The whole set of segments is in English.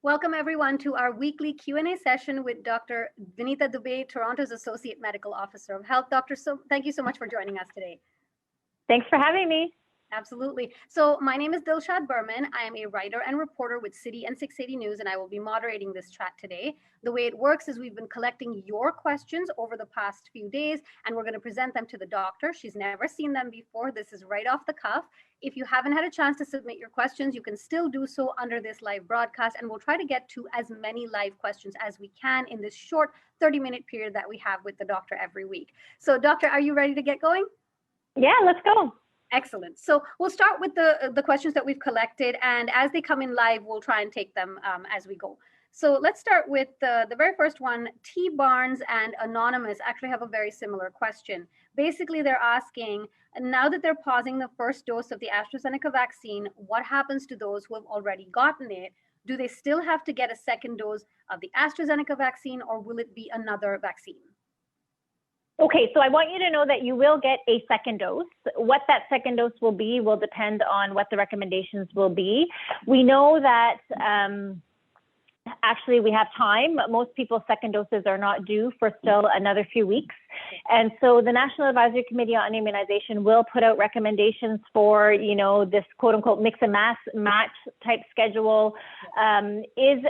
Welcome everyone to our weekly Q&A session with Dr. Vinita Dubey, Toronto's Associate Medical Officer of Health. Doctor, thank you so much for joining us today. Thanks for having me. Absolutely. So my name is Dilshad Burman. I am a writer and reporter with City and 680 News, and I will be moderating this chat today. The way it works is we've been collecting your questions over the past few days, and we're going to present them to the doctor. She's never seen them before. This is right off the cuff. If you haven't had a chance to submit your questions, you can still do so under this live broadcast, and we'll try to get to as many live questions as we can in this short 30-minute period that we have with the doctor every week. So, doctor, are you ready to get going? Yeah, let's go. Excellent. So we'll start with the questions that we've collected, and as they come in live, we'll try and take them as we go. So let's start with the very first one. T. Barnes and Anonymous actually have a very similar question. Basically, they're asking, now that they're pausing the first dose of the AstraZeneca vaccine, what happens to those who have already gotten it? Do they still have to get a second dose of the AstraZeneca vaccine, or will it be another vaccine? Okay, so I want you to know that you will get a second dose. What that second dose will be will depend on what the recommendations will be. We know that actually we have time. Most people's second doses are not due for still another few weeks. And so the National Advisory Committee on Immunization will put out recommendations for, this quote unquote mix and match type schedule. Is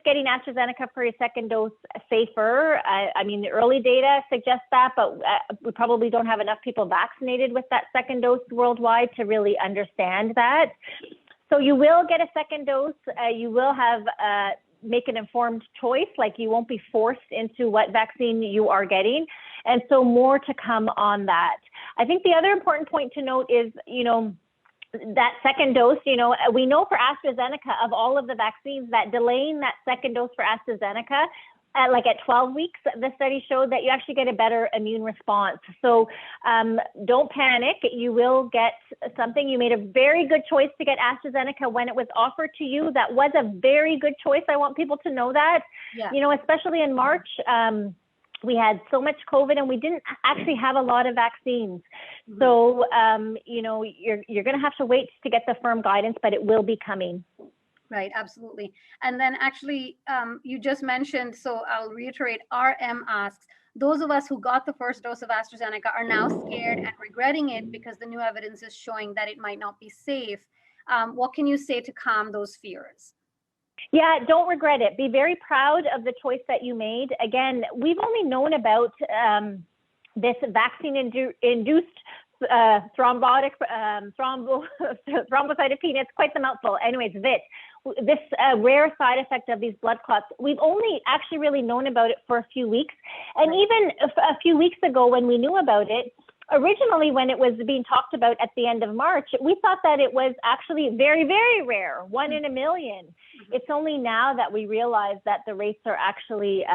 getting AstraZeneca for your second dose safer? I mean, the early data suggests that, but we probably don't have enough people vaccinated with that second dose worldwide to really understand that. So you will get a second dose. You will have make an informed choice, like you won't be forced into what vaccine you are getting. And so more to come on that. I think the other important point to note is, that second dose, we know for AstraZeneca, of all of the vaccines, that delaying that second dose for AstraZeneca, at 12 weeks, the study showed that you actually get a better immune response. So don't panic. You will get something. You made a very good choice to get AstraZeneca when it was offered to you. That was a very good choice. I want people to know that. Yeah. Especially in March, we had so much COVID and we didn't actually have a lot of vaccines. Mm-hmm. So, you're going to have to wait to get the firm guidance, but it will be coming. Right, absolutely. And then actually, you just mentioned, so I'll reiterate, RM asks, those of us who got the first dose of AstraZeneca are now scared and regretting it because the new evidence is showing that it might not be safe. What can you say to calm those fears? Yeah, don't regret it. Be very proud of the choice that you made. Again, we've only known about this vaccine-induced thrombocytopenia. It's quite the mouthful. Anyways, this rare side effect of these blood clots, we've only actually really known about it for a few weeks. And even a few weeks ago when we knew about it, originally when it was being talked about at the end of March, we thought that it was actually very, very rare, 1 in a million. Mm-hmm. It's only now that we realize that the rates are actually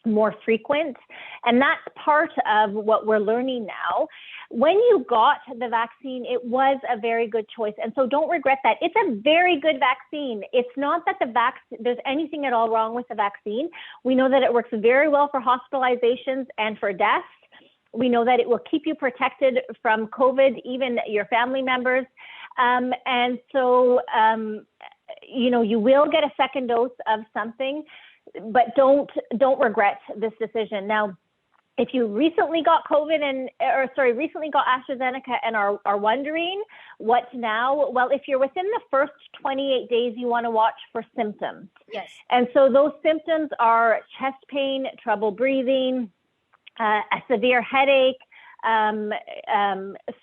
more frequent. And that's part of what we're learning now. When you got the vaccine, it was a very good choice. And so don't regret that. It's a very good vaccine. It's not that there's anything at all wrong with the vaccine. We know that it works very well for hospitalizations and for deaths. We know that it will keep you protected from COVID, even your family members. And so, you will get a second dose of something, but don't regret this decision. Now, if you recently got recently got AstraZeneca and are wondering what now, well, if you're within the first 28 days, you want to watch for symptoms. Yes. And so those symptoms are chest pain, trouble breathing, a severe headache,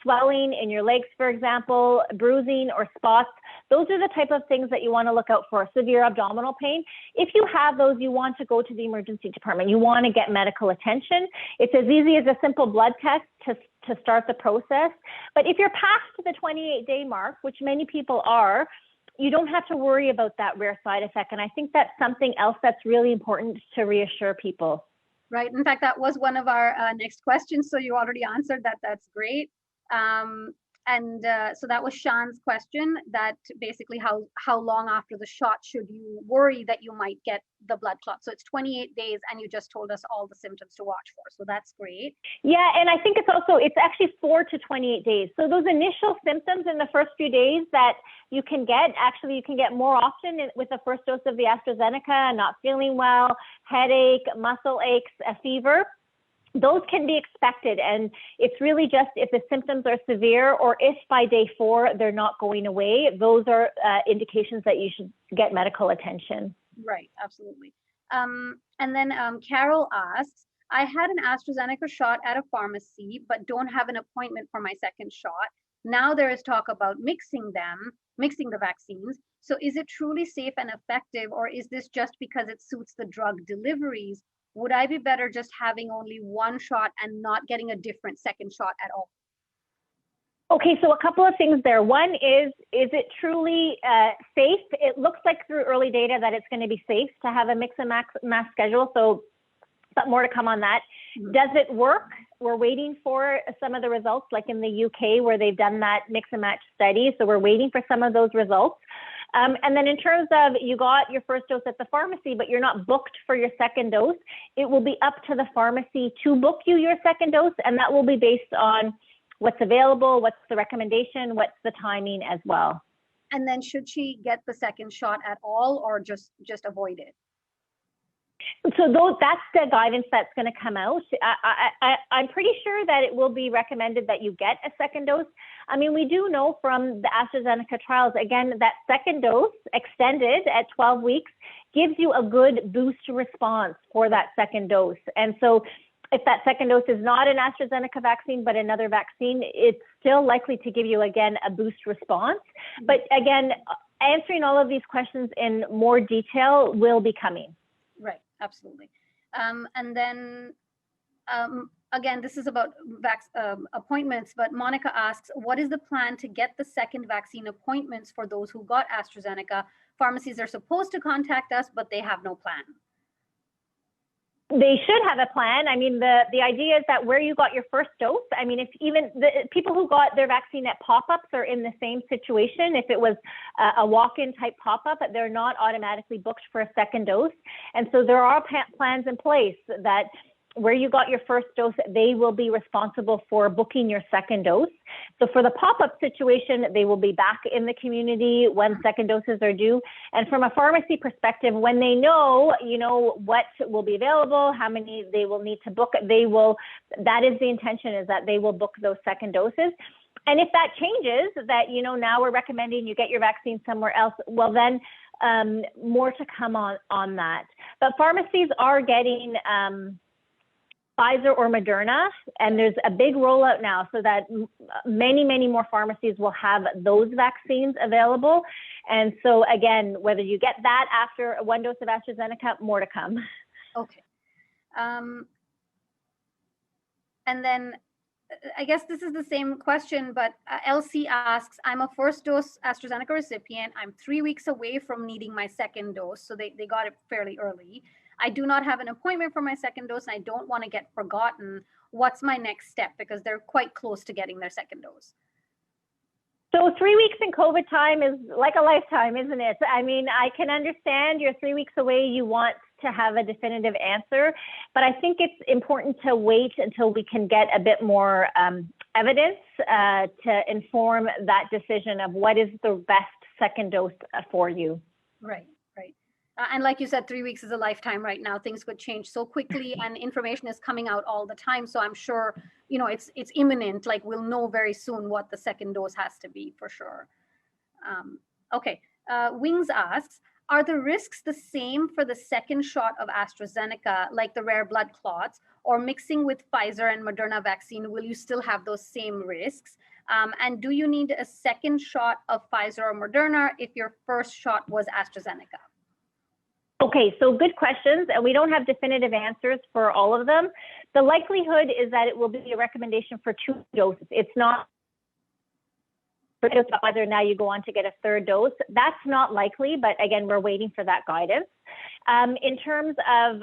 swelling in your legs, for example, bruising or spots. Those are the type of things that you want to look out for. Severe abdominal pain. If you have those, you want to go to the emergency department. You want to get medical attention. It's as easy as a simple blood test to start the process. But if you're past the 28-day mark, which many people are, you don't have to worry about that rare side effect. And I think that's something else that's really important to reassure people. Right. In fact, that was one of our next questions. So you already answered that. That's great. So that was Shan's question, that basically how long after the shot should you worry that you might get the blood clot. So it's 28 days, and you just told us all the symptoms to watch for. So that's great. Yeah, and I think it's actually 4 to 28 days. So those initial symptoms in the first few days that you can get, actually you can get more often with the first dose of the AstraZeneca, not feeling well, headache, muscle aches, a fever. Those can be expected, and it's really just if the symptoms are severe or if by day 4 they're not going away, those are indications that you should get medical attention. Right, absolutely. And then Carol asks, I had an AstraZeneca shot at a pharmacy, but don't have an appointment for my second shot. Now there is talk about mixing the vaccines. So is it truly safe and effective, or is this just because it suits the drug deliveries? Would I be better just having only one shot and not getting a different second shot at all? Okay, so a couple of things there. One is it truly safe? It looks like through early data that it's going to be safe to have a mix and match schedule. So, but more to come on that. Mm-hmm. Does it work? We're waiting for some of the results, like in the UK where they've done that mix and match study. So we're waiting for some of those results. And then in terms of you got your first dose at the pharmacy, but you're not booked for your second dose, it will be up to the pharmacy to book you your second dose. And that will be based on what's available, what's the recommendation, what's the timing as well. And then should she get the second shot at all, or just avoid it? So that's the guidance that's going to come out. I'm pretty sure that it will be recommended that you get a second dose. I mean, we do know from the AstraZeneca trials, again, that second dose extended at 12 weeks gives you a good boost response for that second dose. And so if that second dose is not an AstraZeneca vaccine, but another vaccine, it's still likely to give you, again, a boost response. But again, answering all of these questions in more detail will be coming. Right, absolutely. And then, again, this is about appointments, but Monica asks, what is the plan to get the second vaccine appointments for those who got AstraZeneca? Pharmacies are supposed to contact us, but they have no plan. They should have a plan. I mean, the idea is that where you got your first dose, I mean, if even the people who got their vaccine at pop-ups are in the same situation, if it was a walk-in type pop-up, they're not automatically booked for a second dose. And so there are plans in place that where you got your first dose, they will be responsible for booking your second dose. So for the pop-up situation, they will be back in the community when second doses are due. And from a pharmacy perspective, when they know, what will be available, how many they will need to book, that is the intention, is that they will book those second doses. And if that changes, that, now we're recommending you get your vaccine somewhere else, well then, more to come on that. But pharmacies are getting, Pfizer or Moderna, and there's a big rollout now so that many, many more pharmacies will have those vaccines available. And so again, whether you get that after one dose of AstraZeneca, more to come. Okay. And then I guess this is the same question, but LC asks, I'm a first dose AstraZeneca recipient. I'm 3 weeks away from needing my second dose. So they got it fairly early. I do not have an appointment for my second dose, and I don't want to get forgotten. What's my next step? Because they're quite close to getting their second dose. So 3 weeks in COVID time is like a lifetime, isn't it? I mean, I can understand you're 3 weeks away. You want to have a definitive answer, but I think it's important to wait until we can get a bit more evidence to inform that decision of what is the best second dose for you. Right. And like you said, 3 weeks is a lifetime right now. Things could change so quickly and information is coming out all the time. So I'm sure, it's imminent. Like we'll know very soon what the second dose has to be for sure. Okay. Wings asks, are the risks the same for the second shot of AstraZeneca, like the rare blood clots, or mixing with Pfizer and Moderna vaccine? Will you still have those same risks? And do you need a second shot of Pfizer or Moderna if your first shot was AstraZeneca? Okay, so good questions, and we don't have definitive answers for all of them. The likelihood is that it will be a recommendation for 2 doses. It's not for whether now you go on to get a third dose. That's not likely, but again, we're waiting for that guidance. In terms of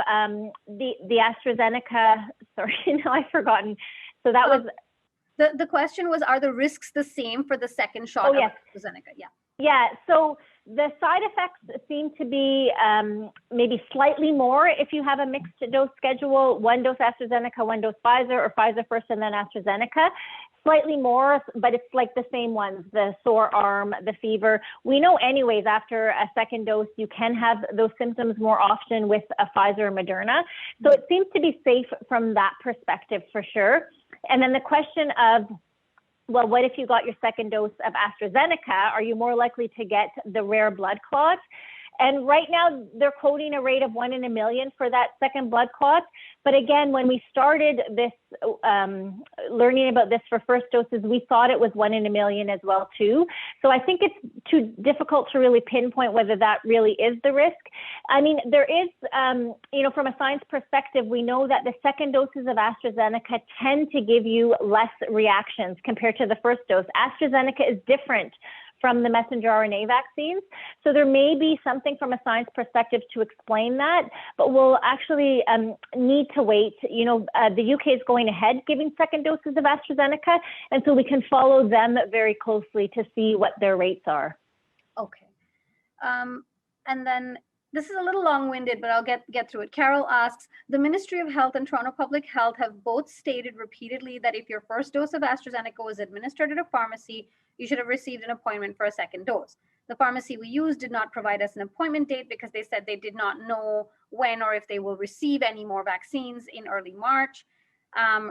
the AstraZeneca, sorry, now I've forgotten. So that was The question was, are the risks the same for the second shot of AstraZeneca? Yeah. Yeah, so the side effects seem to be maybe slightly more if you have a mixed dose schedule, 1 dose AstraZeneca, 1 dose Pfizer, or Pfizer first and then AstraZeneca. Slightly more, but it's like the same ones, the sore arm, the fever. We know anyways, after a second dose, you can have those symptoms more often with a Pfizer or Moderna. So it seems to be safe from that perspective for sure. And then the question of, well, what if you got your second dose of AstraZeneca? Are you more likely to get the rare blood clot? And right now, they're quoting a rate of 1 in a million for that second blood clot. But again, when we started this, learning about this for first doses, we thought it was 1 in a million as well, too. So I think it's too difficult to really pinpoint whether that really is the risk. I mean, there is, from a science perspective, we know that the second doses of AstraZeneca tend to give you less reactions compared to the first dose. AstraZeneca is different from the messenger RNA vaccines. So there may be something from a science perspective to explain that, but we'll actually need to wait. The UK is going ahead giving second doses of AstraZeneca, and so we can follow them very closely to see what their rates are. Okay. And then this is a little long-winded, but I'll get through it. Carol asks, the Ministry of Health and Toronto Public Health have both stated repeatedly that if your first dose of AstraZeneca was administered at a pharmacy, you should have received an appointment for a second dose. The pharmacy we used did not provide us an appointment date because they said they did not know when or if they will receive any more vaccines in early March.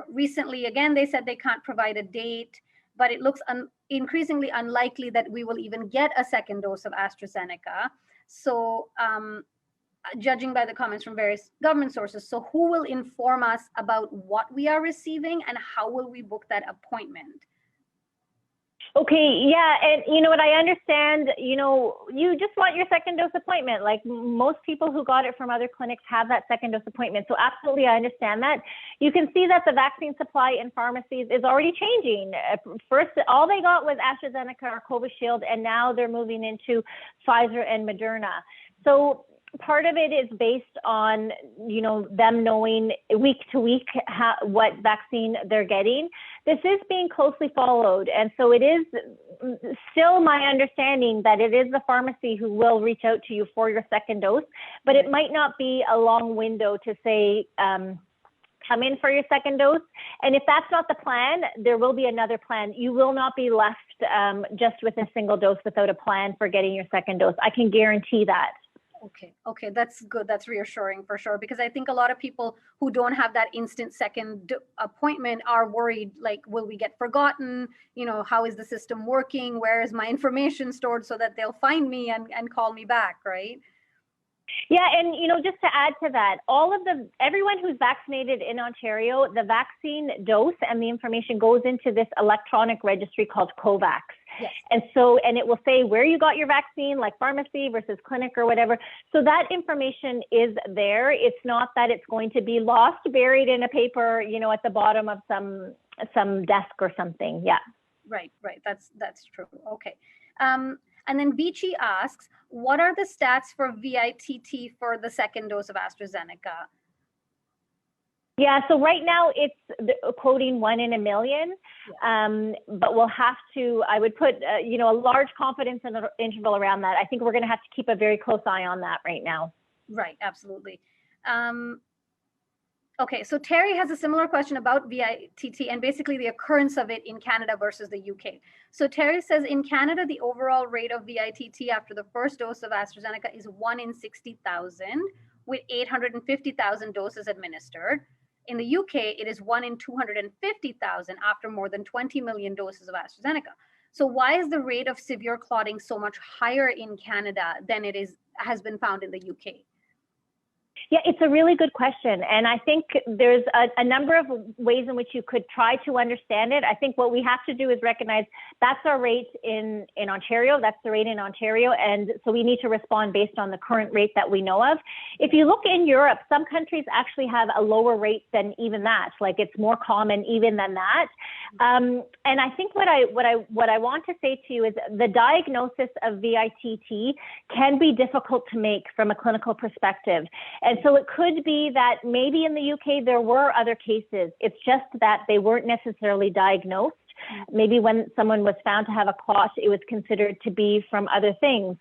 Recently, again, they said they can't provide a date, but it looks increasingly unlikely that we will even get a second dose of AstraZeneca. So judging by the comments from various government sources, so who will inform us about what we are receiving and how will we book that appointment? Okay, yeah, and you know what, I understand, you just want your second dose appointment. Like most people who got it from other clinics have that second dose appointment. So absolutely, I understand that. You can see that the vaccine supply in pharmacies is already changing. First, all they got was AstraZeneca or Covishield, and now they're moving into Pfizer and Moderna. So part of it is based on, them knowing week to week what vaccine they're getting. This is being closely followed. And so it is still my understanding that it is the pharmacy who will reach out to you for your second dose, but it might not be a long window to say, come in for your second dose. And if that's not the plan, there will be another plan. You will not be left just with a single dose without a plan for getting your second dose. I can guarantee that. Okay, that's good. That's reassuring for sure, because I think a lot of people who don't have that instant second appointment are worried, like, will we get forgotten? How is the system working? Where is my information stored so that they'll find me and call me back, right? Yeah, and just to add to that, everyone who's vaccinated in Ontario, the vaccine dose and the information goes into this electronic registry called COVAX. Yes. And it will say where you got your vaccine, like pharmacy versus clinic or whatever. So that information is there. It's not that it's going to be lost, buried in a paper, at the bottom of some desk or something. Yeah. Right. That's true. Okay. And then Beachy asks, what are the stats for VITT for the second dose of AstraZeneca? Yeah, so right now it's quoting 1 in a million, but we'll have to, I would put, a large confidence interval around that. I think we're going to have to keep a very close eye on that right now. Right, absolutely. Okay, so Terry has a similar question about VITT and basically the occurrence of it in Canada versus the UK. So Terry says, in Canada, the overall rate of VITT after the first dose of AstraZeneca is 1 in 60,000 with 850,000 doses administered. In the UK, it is 1 in 250,000 after more than 20 million doses of AstraZeneca. So why is the rate of severe clotting so much higher in Canada than it has been found in the UK? Yeah, it's a really good question. And I think there's a number of ways in which you could try to understand it. I think what we have to do is recognize that's our rate in Ontario. That's the rate in Ontario. And so we need to respond based on the current rate that we know of. If you look in Europe, some countries actually have a lower rate than even that. Like it's more common even than that. And I think what I want to say to you is the diagnosis of VITT can be difficult to make from a clinical perspective. And so it could be that maybe in the UK there were other cases. It's just that they weren't necessarily diagnosed. Maybe when someone was found to have a clot, it was considered to be from other things.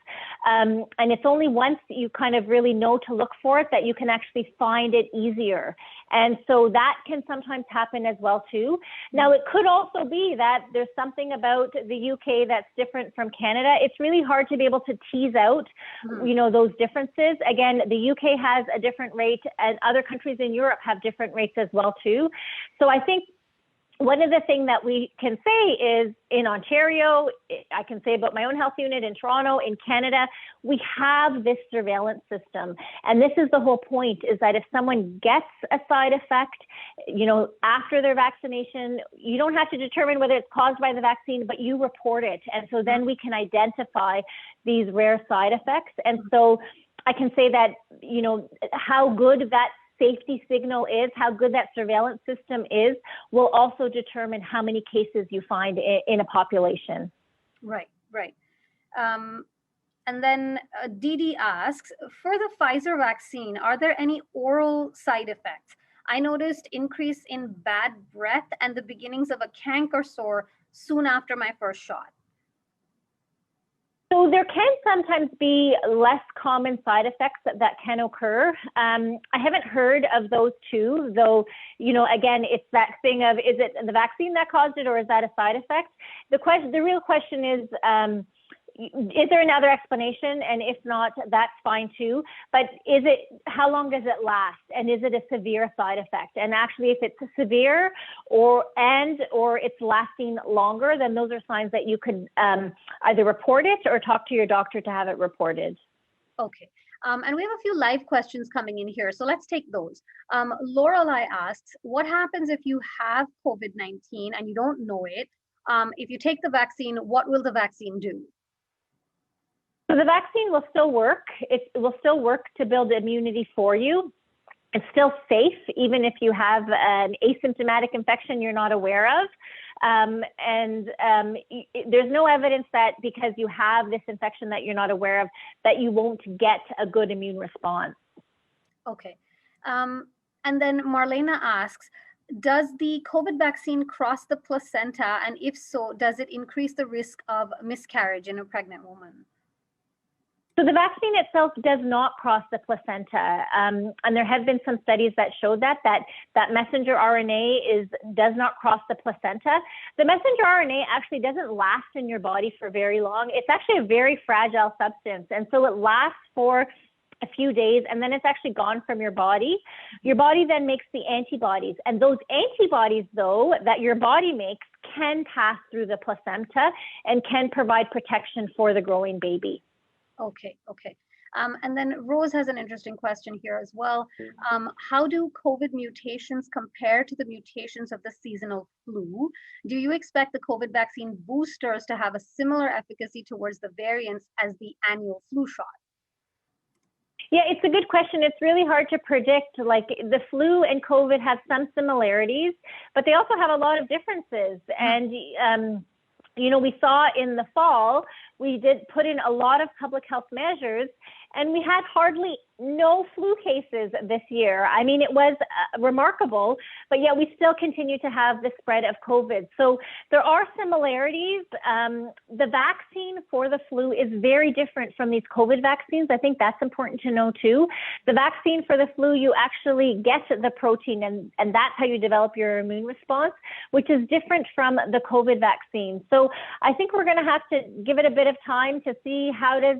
And it's only once you kind of really know to look for it that you can actually find it easier. And so that can sometimes happen as well too. Now, it could also be that there's something about the UK that's different from Canada. It's really hard to be able to tease out, those differences. Again, the UK has a different rate, and other countries in Europe have different rates as well too. So I think one of the things that we can say is in Ontario, I can say about my own health unit in Toronto, in Canada, we have this surveillance system. And this is the whole point, is that if someone gets a side effect, after their vaccination, you don't have to determine whether it's caused by the vaccine, but you report it. And so then we can identify these rare side effects. And so I can say that, how good that safety signal is, how good that surveillance system is, will also determine how many cases you find in a population. Right. And then Didi asks, for the Pfizer vaccine, are there any oral side effects? I noticed increase in bad breath and the beginnings of a canker sore soon after my first shot. So there can sometimes be less common side effects that can occur. I haven't heard of those two, though, again, it's that thing of, is it the vaccine that caused it, or is that a side effect? The real question is there another explanation? And if not, that's fine too. But how long does it last? And is it a severe side effect? And actually, if it's severe or it's lasting longer, then those are signs that you could either report it or talk to your doctor to have it reported. Okay. And we have a few live questions coming in here. So let's take those. Lorelei asks, what happens if you have COVID-19 and you don't know it? If you take the vaccine, what will the vaccine do? So the vaccine will still work. It will still work to build immunity for you. It's still safe, even if you have an asymptomatic infection you're not aware of. There's no evidence that because you have this infection that you're not aware of, that you won't get a good immune response. Okay. And then Marlena asks, does the COVID vaccine cross the placenta? And if so, does it increase the risk of miscarriage in a pregnant woman? So the vaccine itself does not cross the placenta, and there have been some studies that showed that messenger RNA does not cross the placenta. The messenger RNA actually doesn't last in your body for very long. It's actually a very fragile substance, and so it lasts for a few days, and then it's actually gone from your body. Your body then makes the antibodies, and those antibodies, though, that your body makes can pass through the placenta and can provide protection for the growing baby. Okay. And then Rose has an interesting question here as well. How do COVID mutations compare to the mutations of the seasonal flu? Do you expect the COVID vaccine boosters to have a similar efficacy towards the variants as the annual flu shot? Yeah, it's a good question. It's really hard to predict. Like, the flu and COVID have some similarities, but they also have a lot of differences. And, we saw in the fall, we did put in a lot of public health measures, and we had hardly no flu cases this year. I mean, it was remarkable, but yet we still continue to have the spread of COVID. So there are similarities. The vaccine for the flu is very different from these COVID vaccines. I think that's important to know too. The vaccine for the flu, you actually get the protein, and that's how you develop your immune response, which is different from the COVID vaccine. So I think we're going to have to give it a bit of time to see how does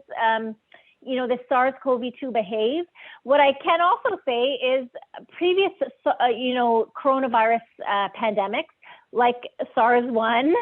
the SARS-CoV-2 behave. What I can also say is previous, coronavirus pandemics, like SARS-1,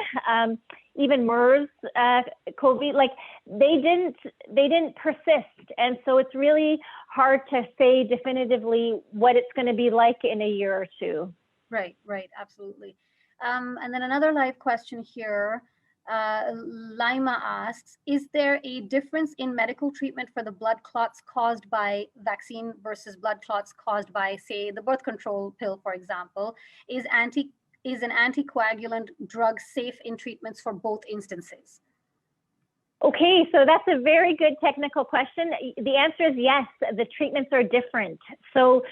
even MERS, COVID, like they didn't persist. And so it's really hard to say definitively what it's going to be like in a year or two. Right, absolutely. And then another live question here. Lima asks, is there a difference in medical treatment for the blood clots caused by vaccine versus blood clots caused by, say, the birth control pill, for example? Is an anticoagulant drug safe in treatments for both instances? Okay, so that's a very good technical question. The answer is yes, the treatments are different. So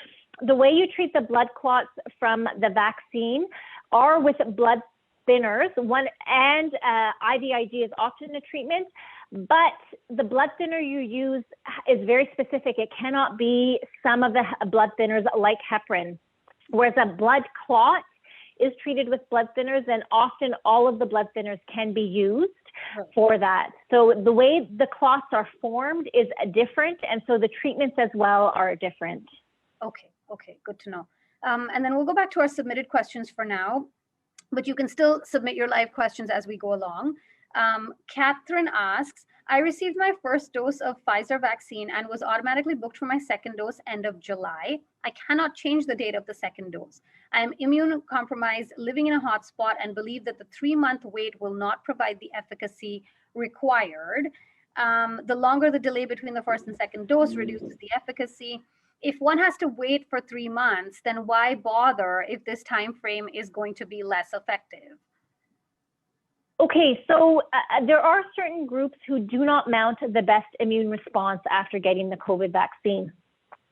the way you treat the blood clots from the vaccine are with blood thinners, and IVIG is often a treatment, but the blood thinner you use is very specific. It cannot be some of the blood thinners like heparin, whereas a blood clot is treated with blood thinners, and often all of the blood thinners can be used for that. So the way the clots are formed is different, and so the treatments as well are different. Okay, good to know. And then we'll go back to our submitted questions for now, but you can still submit your live questions as we go along. Catherine asks, I received my first dose of Pfizer vaccine and was automatically booked for my second dose end of July. I cannot change the date of the second dose. I am immunocompromised, living in a hotspot, and believe that the 3-month wait will not provide the efficacy required. The longer the delay between the first and second dose reduces the efficacy. If one has to wait for 3 months, then why bother if this time frame is going to be less effective? Okay, so there are certain groups who do not mount the best immune response after getting the COVID vaccine.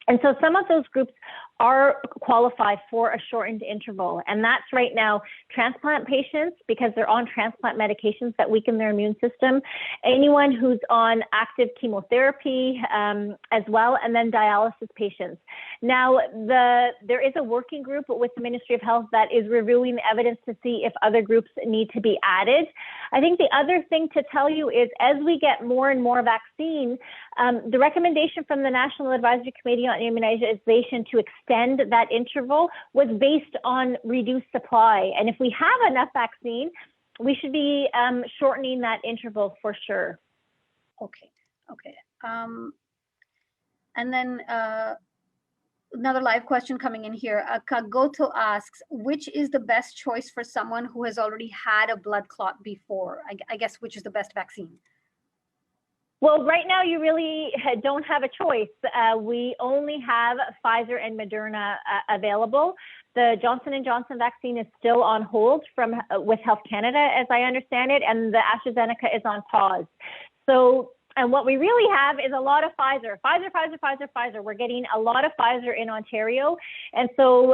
And so some of those groups are qualified for a shortened interval. And that's right now transplant patients, because they're on transplant medications that weaken their immune system, anyone who's on active chemotherapy as well, and then dialysis patients. Now, there is a working group with the Ministry of Health that is reviewing the evidence to see if other groups need to be added. I think the other thing to tell you is as we get more and more vaccine, the recommendation from the National Advisory Committee on Immunization to extend that interval was based on reduced supply. And if we have enough vaccine, we should be shortening that interval for sure. Okay. And then another live question coming in here. Kagoto asks, which is the best choice for someone who has already had a blood clot before? I guess which is the best vaccine? Well, right now you really don't have a choice. We only have Pfizer and Moderna available. The Johnson & Johnson vaccine is still on hold with Health Canada, as I understand it, and the AstraZeneca is on pause. So, and what we really have is a lot of Pfizer. We're getting a lot of Pfizer in Ontario. And so,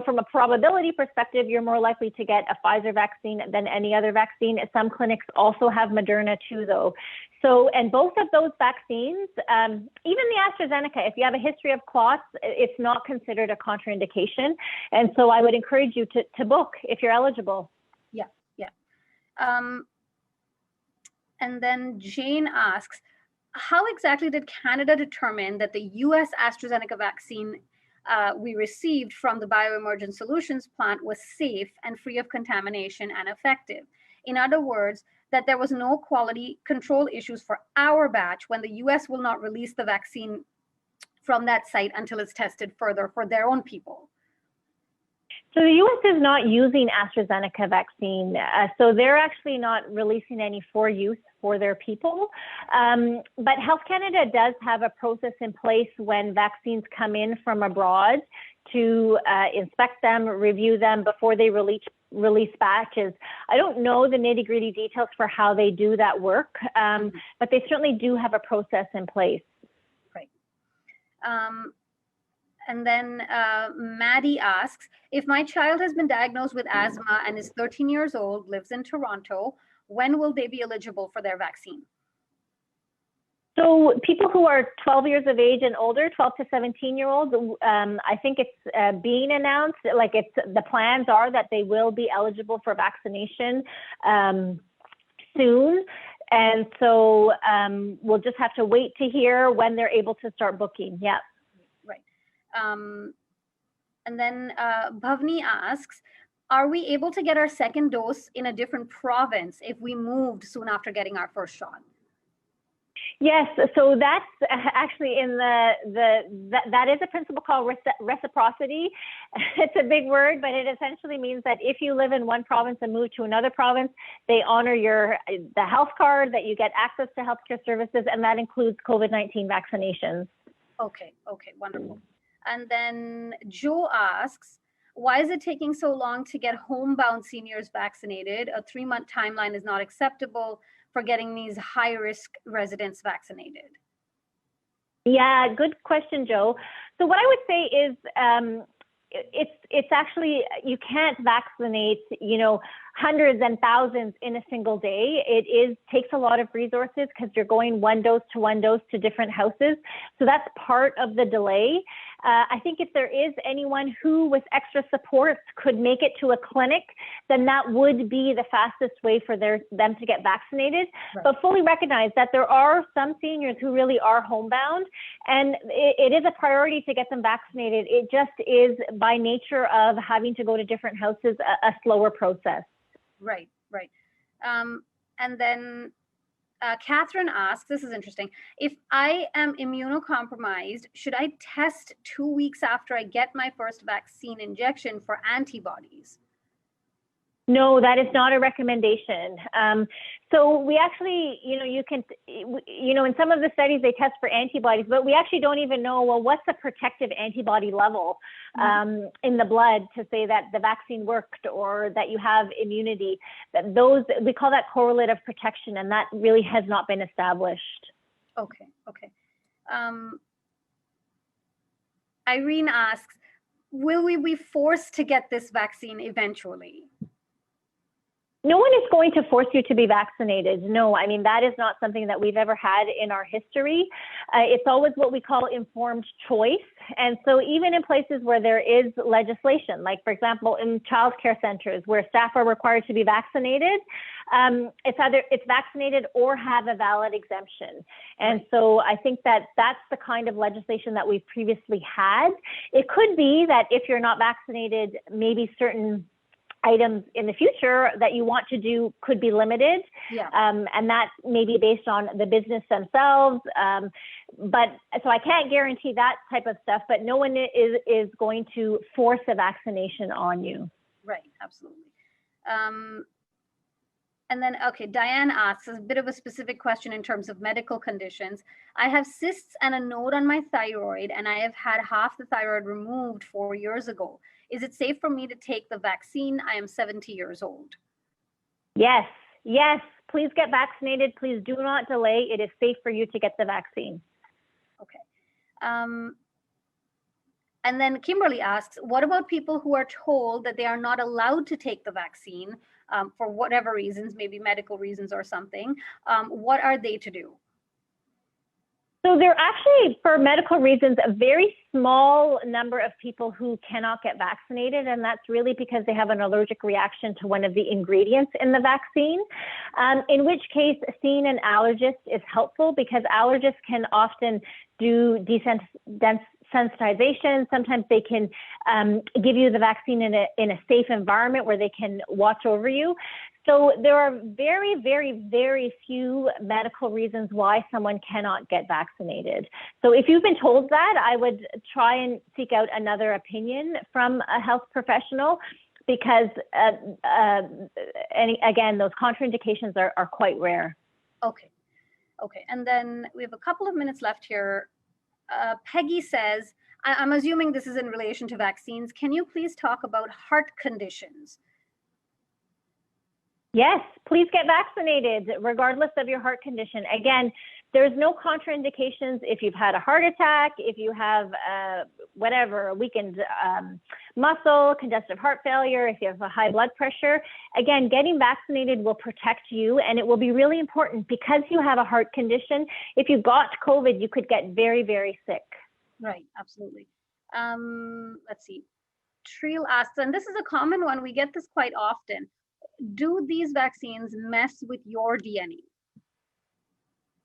from a probability perspective, you're more likely to get a Pfizer vaccine than any other vaccine. Some clinics also have Moderna too, though. So, and both of those vaccines, even the AstraZeneca, if you have a history of clots, it's not considered a contraindication. And so I would encourage you to book if you're eligible. Yeah. And then Jane asks, how exactly did Canada determine that the US AstraZeneca vaccine we received from the Bioemergent Solutions plant was safe and free of contamination and effective? In other words, that there was no quality control issues for our batch when the US will not release the vaccine from that site until it's tested further for their own people. So the US is not using AstraZeneca vaccine. So they're actually not releasing any for use for their people. But Health Canada does have a process in place when vaccines come in from abroad to inspect them, review them before they release batches. I don't know the nitty-gritty details for how they do that work, but they certainly do have a process in place. Right. And then Maddie asks, if my child has been diagnosed with asthma and is 13 years old, lives in Toronto, when will they be eligible for their vaccine? So people who are 12 years of age and older, 12 to 17-year-olds, I think it's being announced, the plans are that they will be eligible for vaccination soon. And so we'll just have to wait to hear when they're able to start booking. Yeah. Right. And then Bhavni asks, are we able to get our second dose in a different province if we moved soon after getting our first shot? Yes, so that's actually in that is a principle called reciprocity. It's a big word, but it essentially means that if you live in one province and move to another province, they honor the health card, that you get access to healthcare services, and that includes COVID-19 vaccinations. Okay, wonderful. And then Joe asks, why is it taking so long to get homebound seniors vaccinated? A 3-month timeline is not acceptable. for getting these high-risk residents vaccinated? Yeah, good question, Joe. So what I would say is it's actually, you can't vaccinate, hundreds and thousands in a single day. It takes a lot of resources because you're going one dose to different houses. So that's part of the delay. I think if there is anyone who with extra supports could make it to a clinic, then that would be the fastest way for them to get vaccinated. Right. But fully recognize that there are some seniors who really are homebound, and it is a priority to get them vaccinated. It just is, by nature of having to go to different houses, a slower process. Right. And then Catherine asks, this is interesting, if I am immunocompromised, should I test 2 weeks after I get my first vaccine injection for antibodies? No, that is not a recommendation. So we actually, you can, in some of the studies they test for antibodies, but we actually don't even know, well, what's the protective antibody level in the blood to say that the vaccine worked or that you have immunity. Those, we call that correlative protection, and that really has not been established. Okay. Irene asks, will we be forced to get this vaccine eventually? No one is going to force you to be vaccinated. No, I mean, that is not something that we've ever had in our history. It's always what we call informed choice. And so even in places where there is legislation, like for example, in childcare centers where staff are required to be vaccinated, it's vaccinated or have a valid exemption. And so I think that that's the kind of legislation that we've previously had. It could be that if you're not vaccinated, maybe certain items in the future that you want to do could be limited. Yeah. And that may be based on the business themselves. But so I can't guarantee that type of stuff, but no one is going to force a vaccination on you. Right, absolutely. And then, okay, Diane asks a bit of a specific question in terms of medical conditions. I have cysts and a node on my thyroid, and I have had half the thyroid removed 4 years ago. Is it safe for me to take the vaccine? I am 70 years old. Yes. Please get vaccinated. Please do not delay. It is safe for you to get the vaccine. Okay. And then Kimberly asks, what about people who are told that they are not allowed to take the vaccine for whatever reasons, maybe medical reasons or something? What are they to do? So there are actually, for medical reasons, a very small number of people who cannot get vaccinated, and that's really because they have an allergic reaction to one of the ingredients in the vaccine, in which case seeing an allergist is helpful because allergists can often do desensitization. Sometimes they can give you the vaccine in a safe environment where they can watch over you. So there are very, very, very few medical reasons why someone cannot get vaccinated. So if you've been told that, I would try and seek out another opinion from a health professional because, and again, those contraindications are quite rare. Okay. And then we have a couple of minutes left here. Peggy says, I'm assuming this is in relation to vaccines. Can you please talk about heart conditions? Yes, please get vaccinated regardless of your heart condition. Again, there's no contraindications if you've had a heart attack, if you have a weakened muscle, congestive heart failure, if you have a high blood pressure. Again, getting vaccinated will protect you, and it will be really important because you have a heart condition. If you got COVID, you could get very, very sick. Right, absolutely. Let's see. Triel asks, and this is a common one, we get this quite often. Do these vaccines mess with your DNA?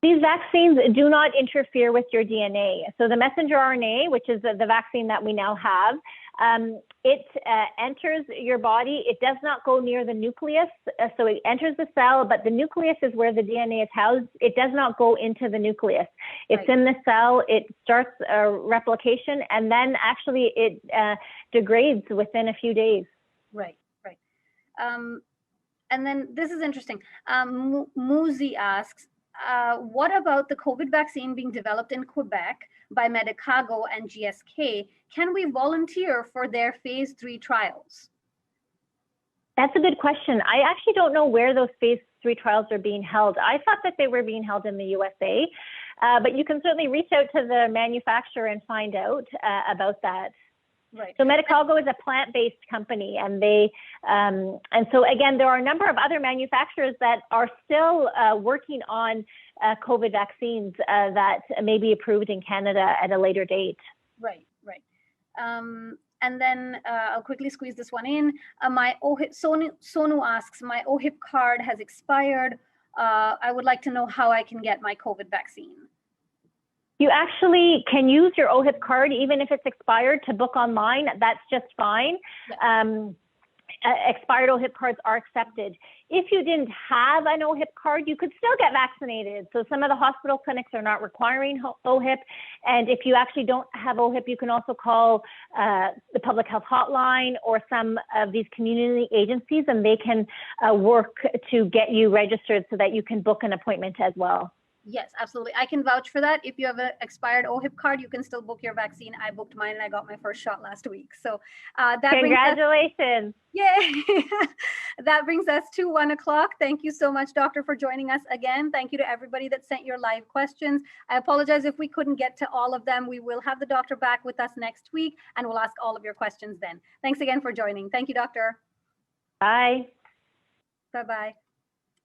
These vaccines do not interfere with your DNA. So the messenger RNA, which is the vaccine that we now have, it enters your body. It does not go near the nucleus. So it enters the cell, but the nucleus is where the DNA is housed. It does not go into the nucleus. It's in the cell. It starts a replication, and then actually it degrades within a few days. Right. And then this is interesting. Muzi asks, what about the COVID vaccine being developed in Quebec by Medicago and GSK? Can we volunteer for their phase 3 trials? That's a good question. I actually don't know where those phase 3 trials are being held. I thought that they were being held in the USA, but you can certainly reach out to the manufacturer and find out about that. Right. So Medicago is a plant-based company, and and so again, there are a number of other manufacturers that are still working on COVID vaccines that may be approved in Canada at a later date. Right, right. And then I'll quickly squeeze this one in. My OHIP, Sonu asks, my OHIP card has expired. I would like to know how I can get my COVID vaccine. You actually can use your OHIP card, even if it's expired, to book online. That's just fine. Yes. Expired OHIP cards are accepted. If you didn't have an OHIP card, you could still get vaccinated. So some of the hospital clinics are not requiring OHIP. And if you actually don't have OHIP, you can also call the public health hotline or some of these community agencies, and they can work to get you registered so that you can book an appointment as well. Yes, absolutely. I can vouch for that. If you have an expired OHIP card, you can still book your vaccine. I booked mine and I got my first shot last week. So congratulations. Yay. That brings us to 1 o'clock. Thank you so much, Doctor, for joining us again. Thank you to everybody that sent your live questions. I apologize if we couldn't get to all of them. We will have the doctor back with us next week, and we'll ask all of your questions then. Thanks again for joining. Thank you, Doctor. Bye. Bye-bye.